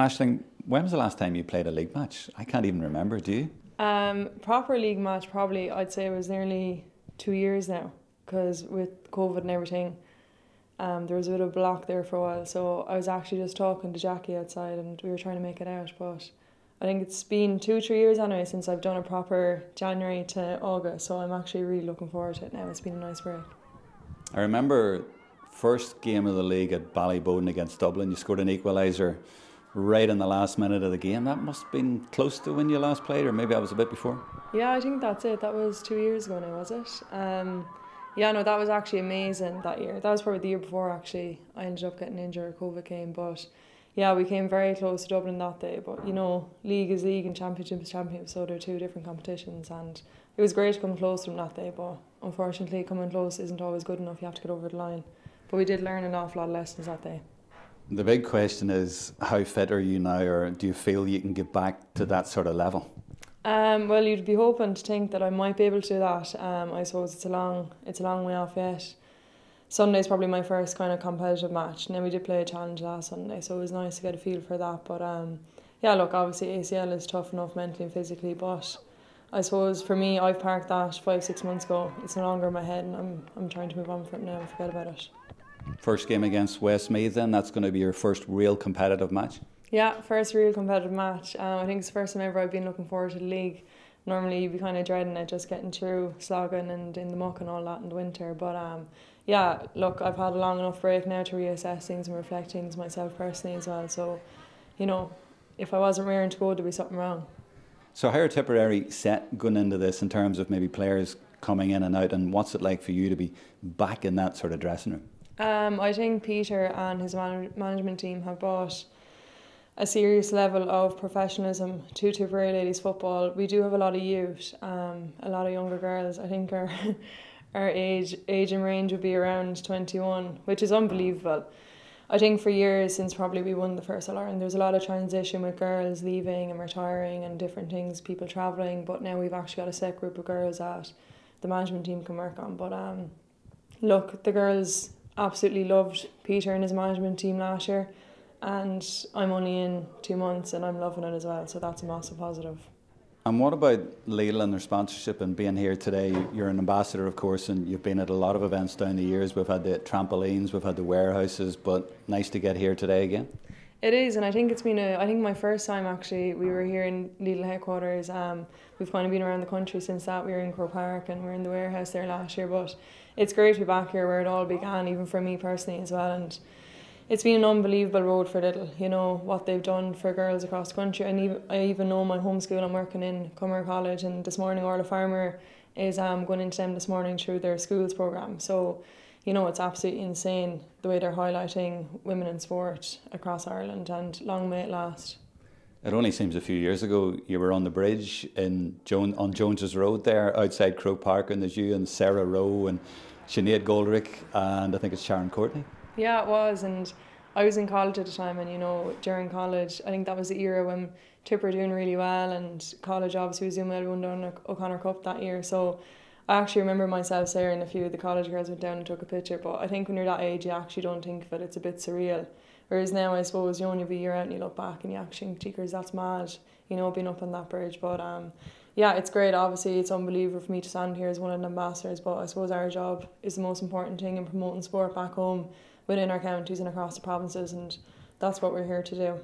Aishling, when was the last time you played a league match? I can't even remember, do you? Proper league match, probably I'd say it was nearly 2 years now, because with COVID and everything, there was a bit of a block there for a while. So I was actually just talking to Jackie outside and we were trying to make it out. But I think it's been 2 or 3 years anyway since I've done a proper January to August. So I'm actually really looking forward to it now. It's been a nice break. I remember first game of the league at Ballyboden against Dublin. You scored an equaliser right in the last minute of the game. That must have been close to when you last played, or maybe that was a bit before. Yeah, I think that's it. That was 2 years ago now, was it? Yeah, no, that was actually amazing that year. That was probably the year before, actually. I ended up getting injured, COVID came, but yeah, we came very close to Dublin that day. But you know, league is league and championship is championship, so they're two different competitions, and it was great to come close to them that day, but unfortunately coming close isn't always good enough. You have to get over the line. But we did learn an awful lot of lessons that day. The big question is, how fit are you now, or do you feel you can get back to that sort of level? Well, you'd be hoping to think that I might be able to do that. I suppose it's a long way off yet. Sunday's probably my first kind of competitive match, and then we did play a challenge last Sunday, so it was nice to get a feel for that. But yeah, look, obviously ACL is tough enough mentally and physically, but I suppose for me, I've parked that 5-6 months ago. It's no longer in my head, and I'm trying to move on from it now and forget about it. First game against Westmeath, then that's going to be your first real competitive match? Yeah, first real competitive match. I think it's the first time ever I've been looking forward to the league. Normally you'd be kind of dreading it, just getting through slogging and in the muck and all that in the winter. But yeah, look, I've had a long enough break now to reassess things and reflect things myself personally as well. So, you know, if I wasn't raring to go, there'd be something wrong. So how are Tipperary set going into this in terms of maybe players coming in and out, and what's it like for you to be back in that sort of dressing room? I think Peter and his management team have brought a serious level of professionalism to Tipperary ladies football. We do have a lot of youth, a lot of younger girls. I think our age and range would be around 21, which is unbelievable. I think for years since probably we won the first All-Ireland, there's a lot of transition with girls leaving and retiring and different things, people travelling, but now we've actually got a set group of girls that the management team can work on. But look, the girls absolutely loved Peter and his management team last year, and I'm only in 2 months and I'm loving it as well, so that's a massive positive. And what about Lidl and their sponsorship and being here today? You're an ambassador, of course, and you've been at a lot of events down the years. We've had the trampolines, we've had the warehouses, but nice to get here today again. It is, and I think it's been I think my first time actually. We were here in Lidl headquarters. We've kind of been around the country since that. We were in Croke Park and we were in the warehouse there last year, but it's great to be back here where it all began, even for me personally as well. And it's been an unbelievable road for Lidl, you know, what they've done for girls across the country. And I even know my home school, I'm working in Cummer College, and this morning Orla Farmer is going into them this morning through their schools programme. So, you know, it's absolutely insane the way they're highlighting women in sport across Ireland, and long may it last. It only seems a few years ago you were on the bridge on Jones's Road there outside Croke Park, and there's you and Sarah Rowe and Sinead Goldrick and I think it's Sharon Courtney. Yeah, it was, and I was in college at the time, and you know, during college, I think that was the era when Tipper were doing really well, and college obviously was doing well. We won the O'Connor Cup that year, so I actually remember myself saying, and a few of the college girls went down and took a picture, but I think when you're that age you actually don't think of it, it's a bit surreal. Whereas now I suppose you only be a year out and you look back and you actually think, geekers, that's mad, you know, being up on that bridge. But yeah, it's great. Obviously it's unbelievable for me to stand here as one of the ambassadors, but I suppose our job is the most important thing in promoting sport back home within our counties and across the provinces, and that's what we're here to do.